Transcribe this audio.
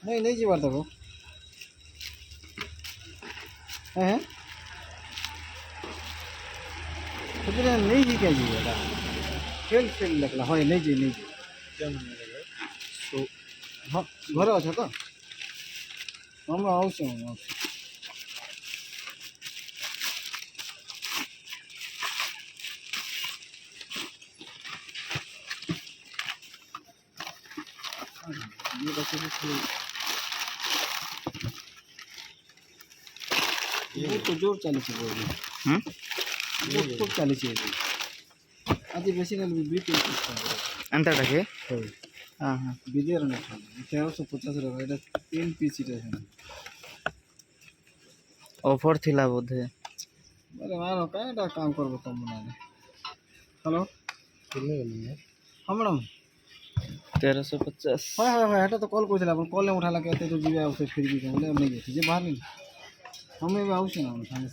नहीं जी बात को हैं तो नहीं जी क्या जी बेटा फेल लगला हाँ नहीं जी तो हाँ घर अच्छा तो हम आउँछु ये तो जोर चालू से बोल रही खूब चालू से आज बेसी ना बीट ఎంతటకి बिजर 1350 এটা 3 পিস এটা অফর ଥିଲା ବୋଧେ अरे मानो काटा काम करबो तुम मने हेलो हाँ मैडम 1350 हाँ हाँ हाँ এটা তো কল কইছিল আপন কল উঠালা কেতে তো জিবে আউছে ফিরবি কেন বলে আমি গেছি যে বাহার নি আমি আউছি না সামনে